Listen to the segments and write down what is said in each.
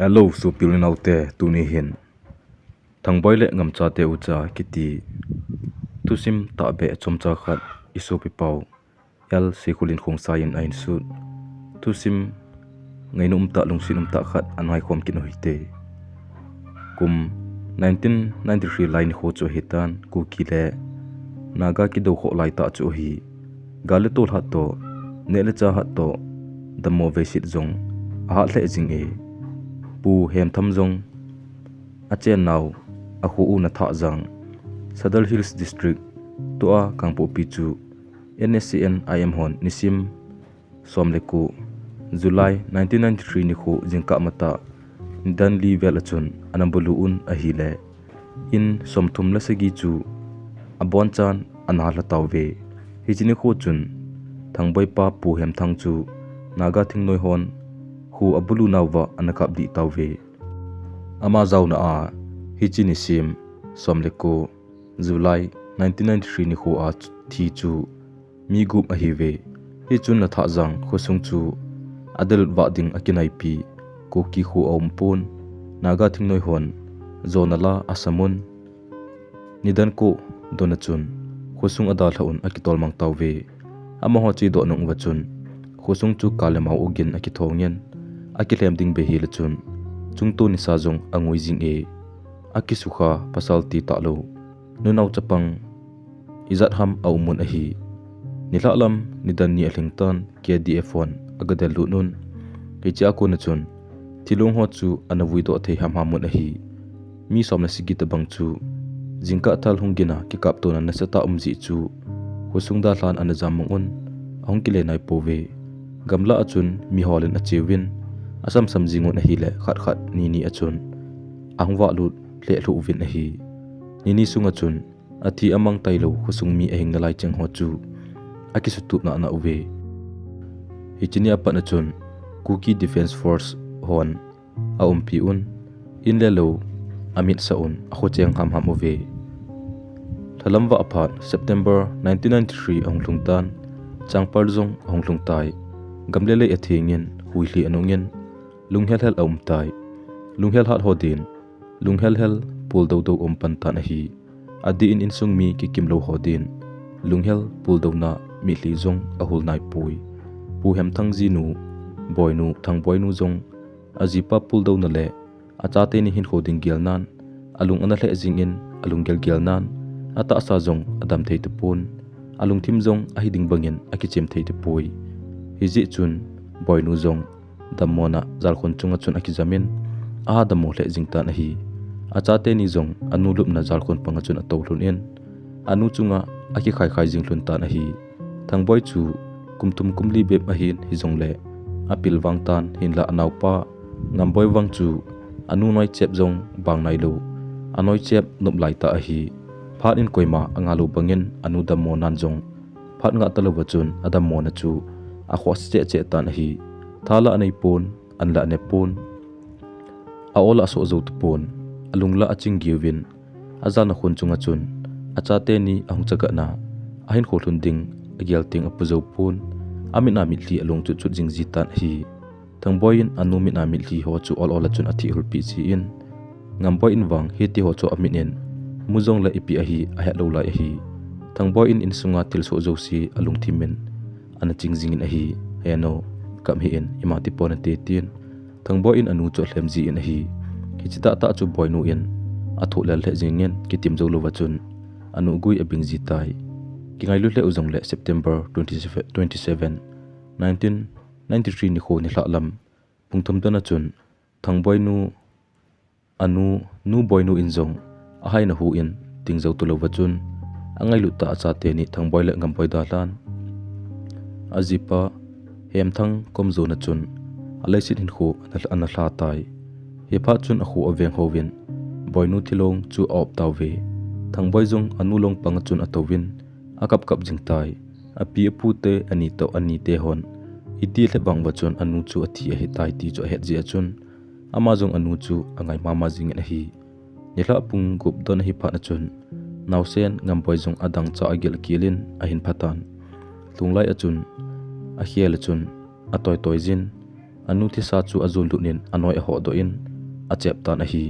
Hello so pilin autte tuni hin Thangboi le ngamcha te ucha kiti thusim ta be chomcha khat iso pi pau yal sekulin khong sayin ain su thusim ngainum ta lungsinum ta khat anwai khom kin hoite kum 1993 line kho cho hitan ku kile naga ki do kho lai ta chu hi gale tol hat to nele cha hat to damo ve sit zong a hle jing e pu hem tham zong achen naw a khu u na tha jang Sadal Hills District to a kangpo pichu NSCN IM hon nisim somleku July 1993 ni khu jingka mata dan li vel achun anambulu un a hile in somthum la segi chu abon chan anha la tawve hijini khu chun thangboi pa pu hem thang chu naga thingnoi hon hu abulu nawwa anakap di tawve ama zauna a hijini sim somleku July 1993 ni khu a thi chu mi gup a hive hi chun na tha jang khosung chu adel wa ding akinai pi ko ki khu ompun naga thingnoi hon zonala asamun nidan ko donachun khosung adal haun akitol mang tawve ama ho chi do nong wachun khosung chu kalemau ogin akithongyen akilem ding be hilachun chungto ni sa jong angoi jing e akisukha pasalti ta lo nunaw chapang izat ham aumun ahi nilalam nidan ni alingtan KDF1 agadel lunun kicha ko na chun tilong ho chu anavui do thei ham hamun ahi mi somna sigi tabang chu jingka thal hungina ki kap to na sata umji chu husungda hlan anajam mangun ahongkile nai pove gamla achun mi holen achewin asam samjingon ahi le khat khat ni achun ahwa lut le lu win ahi nini sunga chun athi amang tailo khusung mi ahing nalai cheng ho chu akisutu na uwe hichini apa na chun Cookie Defense Force hon a umpi un in lelo amit saun akho cheng ham uwe thalamwa aphat September 1993 onglungtan changpar jong onglungtai gamlele athingin huili anongin lunghel hel tai lunghel hat hodin lunghel hel pul do pan hi adi in sung mi ki kimlo hodin lunghel pul do na mi li jong ahul nai pui pu hem thang ji nu boy nu thang boy nu jong ajipa pul do na le achate ni hin hoding gel nan alung ana le jing in alung gel nan ata sa jong adam thei te pun alung thim jong a hiding bangin akichem thei te pui hiji chun boy nu jong damona jalkhon chunga chun akizamin a damo le jingtan hi achate ni jong anu lup na jalkhon panga chun atolun en anu chunga aki khai jinglun tan hi thangboi chu kumtum kumli beb a hin hi jong le apil wangtan hinla anaupa ngamboi wang chu anu noi chep jong bang nai lo anoi chep nup lai ta hi phat in koima angalu bangin anu damo nan jong phat nga talo chun adam mo na chu a khwas che tan hi thala anei pon anla ne pon a ola so zo tu pon alungla aching giwin azana khun chunga chun achate ni ahung chaga na ahin kholun ding agyal ting apuzo pon amina mitli along chu jing jitan hi thangboin anu mina mitli ho chu all chun athi hulpi chi in ngamboi in wang heti ho chu aminen muzong la ipi ahi a he lo lai hi thangboi in sunga til so zo si alung thimin ana chingjing in ahi heno kam hi in imati pon te tin thangboi in anu chu hlemji in ahi kichita ta chu boy nu in athu lal le jingen kitim zo lo wachun anu gui abing ji tai kingai lu le uzong le September 27 1993 ni kho ni hlam pungthum dana chun thangboi nu anu nu boy nu in zong a hai na hu in ting zo to lo wachun angai lu ta cha te ni thangboi le ngam poi da hlan ajipa hem thang kom zo na chun alai sit hin kho ana hla tai he pha chun a khu aweng hovin boy nu thilong chu op tawve thangboi jong anu long pang chun atowin akap kap jing tai api apu te ani te hon iti le bang bachon anu chu athi a he tai ti chu het ji achun ama jong anu chu angai mama jing a hi nila pung gup don hi pha na chun nausen ngamboi jong adang cha agel kilin a hin phatan tunglai achun a hiel achun atoy toy jin anu thi sa chu azul lunin anoi ho do in achep tan a hi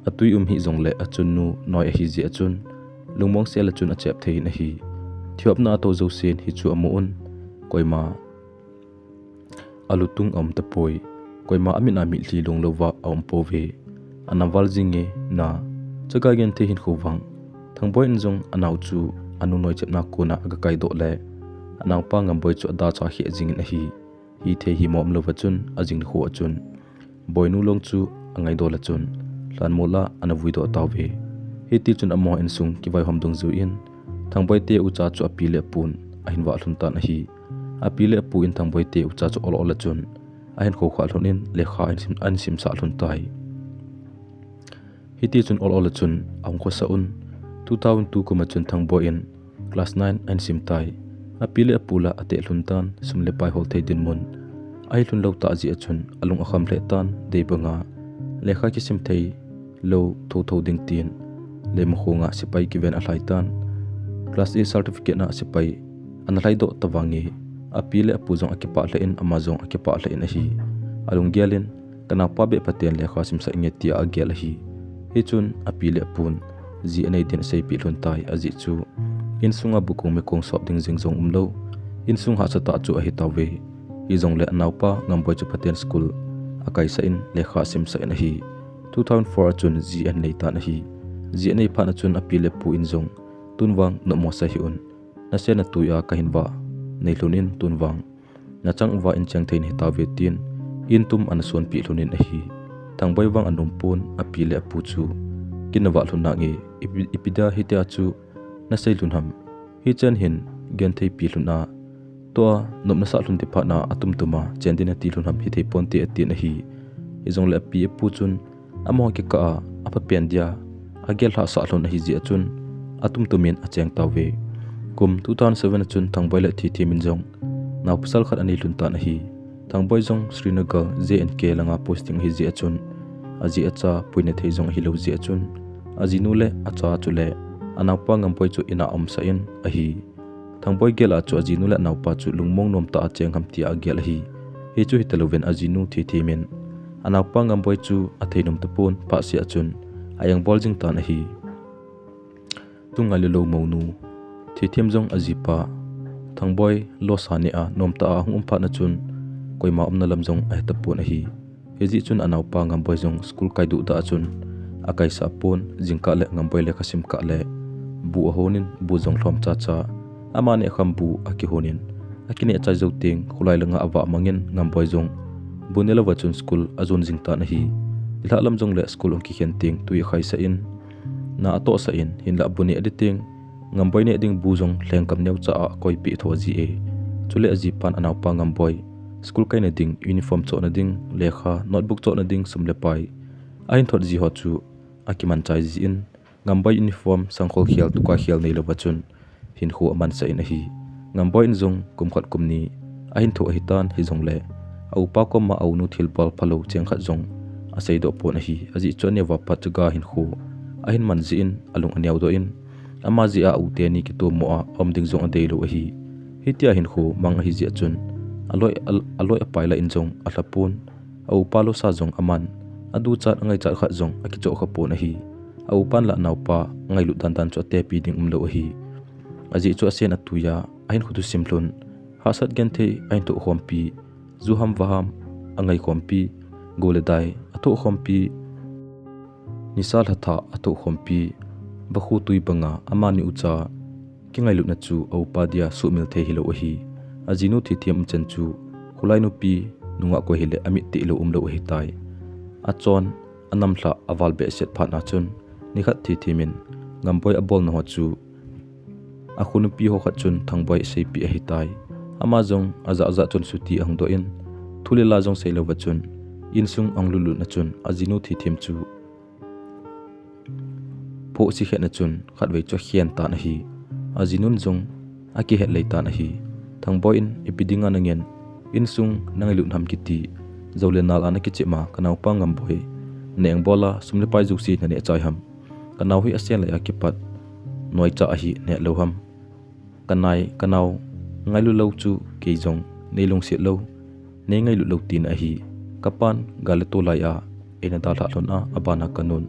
atui hi zong le achun nu noi a hi ji achun lungmong sel achun achep thein a hi thiop na to zo sen hi chu amuun koima alutung te poi koima amina mi li long lova po ve anawal jinge na chaga gen the hin khowang thangboi injong anaw chu anu noi chepna kona aga kai do le anaw pa ngamboi chu da cha hi jing na hi the hi mom lo wachun ajing kho achun boinu long chu angai do la chun lan mola anavui do tawe hi ti chun amo in sung ki vai hom dung zu in thangboi te ucha chu apile pun ahin wa hlun tan hi apile pu in thangboi te ucha chu ol ol chun ahin kho khwa hlun in lekha an sim sa hlun tai hi ti chun ol ol chun ang kho sa un 2002 kuma chun thangboi in class 9 an sim tai apile apula ate hlun tan sumle pai hol thei din mun ai hlun lo ta ji achun alung akham le tan dei banga lekha ki sim thei lo tho ding tin le mkhonga sipai ki ven a hlai tan class A certificate na sipai an hlai do tawangi apile apu jong akipa le in amazon akipa le in a hi alung gelin kana pa be paten lekha sim sa inge tia agel hi hi chun apile apun ji anei den sei pi hlun tai aji chu in sunga bukung me kong sop ding jing jong umlo in sung ha chata chu a hi tawe hi jong le naupa ngamboi chu paten school akai sa in lekha sim sa in a hi 2004 chun ji an nei ta na hi ji nei pha na chun apile pu in jong tunwang no mo sa hi un na se na tuya ka hinwa nei hlunin tunwang na changwa in chang thein hi tawe tin in tum an son pi hlunin a hi thangboi wang anum pun apile pu chu kinwa hluna nge ipida hitia chu na sei lunham hi chen hin gen thei pi hluna to nomna sa hlun ti pha na atum tuma chendina ti hlunham hi thei pon ti ati na hi izong le pi pu chun amo ki ka apa pen dia agel ha sa hlun hi ji achun atum tumin acheng tawe kum 2007 chun thangboi le thi min jong naw pasal khat ani hlun ta na hi thangboi jong Srinagar JNK langa posting hi ji achun aji acha puine thei jong hi lo ji achun aji nu le acha chule anapa ngampoi chu ina om sa in a hi thangboi gela chu aji nu le nawpa chu lungmong nom ta acheng ham ti agel hi hi chu hiteloven aji nu thi min anapa ngampoi chu atheinum tapun pa si achun ayang bol jing ta na hi tunga le lo monu thithem jong ajipa thangboi lo sani a nomta a hum pha na chun koima omna lam jong a ta pon a hi heji chun anawpa ngamboi jong school kai du da chun akai sa pon jingka le ngamboi le khasim ka le bu honin bu jong hlom cha cha amane khambu aki honin akine cha zo ting khulai langa awa mangin ngamboi jong bunela wachun school azun jingta na hi ila lam jong le school ong ki khen ting tui khai sa in na ato sa in hinla buni editing ngamboi ne ding bu jong hleng kam neu cha a koi pi tho ji e chule aji pan anaw pa ngamboi school kai na ding uniform cho na ding lekha notebook cho na ding sumle pai ain thot ji ho chu akiman chai ji in ngamboi uniform sangkhol khial tu ka khial nei lo bachun hin khu aman sa in a hi ngamboi in jong kumkhat kumni ain tho hitan hi jong le au pa ko ma au nu thil pal phalo cheng khat jong asei do pon a hi aji chone wa patga hin khu ahin man ji in alung aniaw do in ama ji a ute ni ki to mo a om ding jong a dei lo a hi hitia hin khu mang a hi ji achun aloi apaila in jong a hlapun au palo sa jong aman adu chat ngai chat kha jong aki cho kha pon a hi au pan la naupa ngai lu dan dan cho te pi ding umlo a hi aji cho sen atuya ahin khutu simlun hasat gen the ain to khompi zuham waham angai khompi goledai atho khompi nisal hatha atho khompi bakhu tui banga amani ucha kingai lu na chu au pa dia sumil the hilo a hi ajinu thi thiam chen chu khulai nu pi nunga ko hile ami ti lo umlo hi tai achon anam hla awal be set pha na chun nikhat thi thimin ngamboi abol na ho chu akhunu pi ho khat chun thangboi sei pi a hi tai ama jong aza chun suti ang do in thule la jong sei lo wa chun in sung ang lulu na chun ajinu thi thim chu pho si khet na chun khat wei cho khian ta na hi ajinun jong aki het lei ta na hi thangboi in epidinga nangen in sung nangilu nam kiti zole nal ana ki chema kanaw pa ngamboi neng bola sumle pai juksi na ne chai ham kanaw hi asian la akipat noi cha hi ne lo ham kanaw ngailu lo chu ke jong neilung se lo ne ngailu lo tin a hi kapan gale to lai a ena dala hlona abana kanun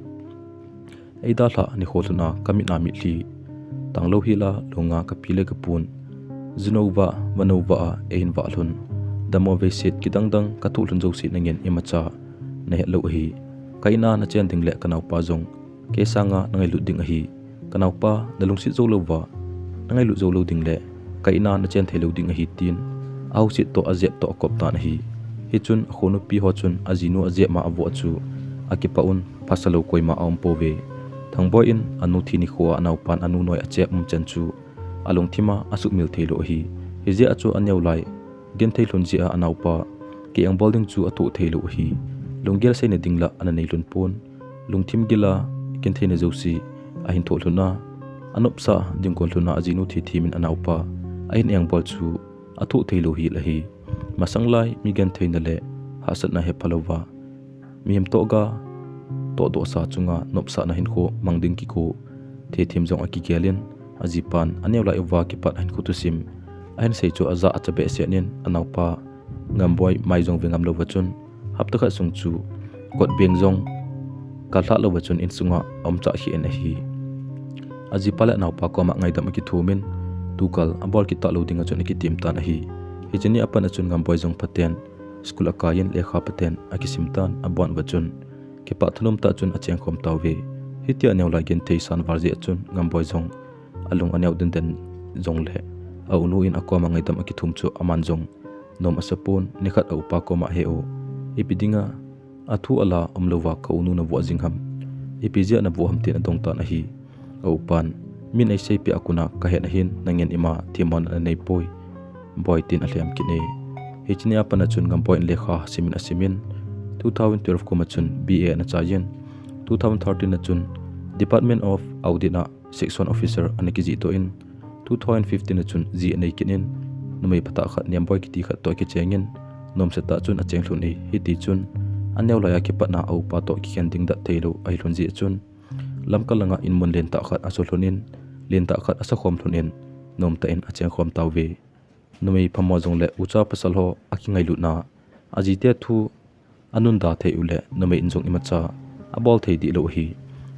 ei dala ni kholuna kamit na mi thli tanglo hila longa kapile kapun zinova manova ein wa hlun damo ve set kidangdang kathu hlun jo si nangen imacha na he lo hi kaina na chen dingle kanau pa jong ke sanga nangai lu ding hi kanau pa dalung si zo lo wa nangai lu zo lo dingle kaina na chen thelo ding hi tin au sit to azep to kop ta na hi hichun khonu pi ho chun azinu aje ma avo chu akipaun phasalo koima aum pove thangboi in anu thini khuwa anau pan anu noi ache chan chu along thima asuk mil thelo hi hije achu anyau lai gen thailun ji a anau pa ke ang building chu athu thelo hi longgel sei ne dingla ana nei lun pon lungthim gila ken theine josi a hin tho hluna anopsa dingkon hluna azinu thi thimin anau pa ain ang bol chu athu thelo hi la hi masanglai mi gen theina le hasat na he phalowa mi hem to ga to do sa chunga nopsa na hinkho mangding ki ko the thim jong aki gelin ajipan anewla ewa ki pat hin khutusim ain sei chu aza achabe senin anaupa ngamboi mai jong vengam lo wachun hapta kha sung chu kot beng jong kalha lo wachun in sunga omcha hi en hi ajipala naupa ko ma ngai dam ki thumin tukal abol ki ta lo dinga chon ki tim ta na hi hijini apan achun ngamboi jong paten school akayin lekha paten akisimtan abon wachun ke pa thunum ta chun acheng khom tawwe hitia new la gen thei san warji achun ngamboi jong alung anew den den jong le au nu in akwa mangai tam aki thum chu aman jong nom asapon nikhat au pa ko ma he o ipidinga athu ala omlowa ka unu na wa jingham ipizia na bo hamte na dong ta na hi au pan min ai sei pi akuna ka he na hin nangen ima thimon na nei poi boy tin aliam kine hichni apana chun ngamboi lekha simin asimin 2012 ko machun BA na chayen 2013 na chun Department of Audit na section officer anaki ji to in 2015 na chun ji nei kinin numai pata khat niamboi kiti khat to ki chengin nom se ta chun acheng thlun ei hiti chun anew la ya ki patna au pa to ki kending da theilo ai hlun ji chun lamkalanga in mun len ta khat aso hlunin len ta khat asa khom hlunin nom ta in acheng khom tawwe numai phamo jong le ucha pasal ho akingai lu na aji te thu anunda thei ule numai injong imacha abol thei di lo hi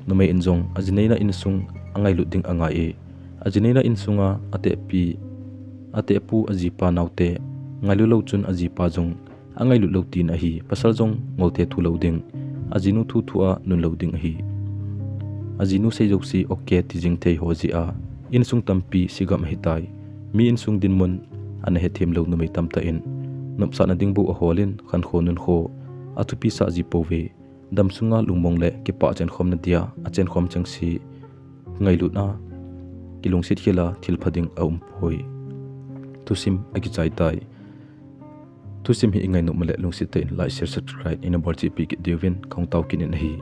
numai injong ajneina insung angai lu ding anga e ajneina insunga ate pu ajipa naute ngailu lo chun ajipa jong angai lu lo tin a hi pasal jong ngolte thu lo ding ajinu thu thua nun lo ding hi ajinu sei joksi okay ti jing thei ho ji a insung tampi sigam hitai mi insung din mun an he them lo numai tamta in nopsa na ding bu a holin khan khonun kho atupi sa ji pove damsunga lungmong le ke pa chen khom na dia a chen khom changsi ngailu na kilung sit khela thil phading aum poi thusim agi chai tai thusim hi ingai no male lung sit te lai share subscribe in a bol chi pi ki devin khong tau kin in hi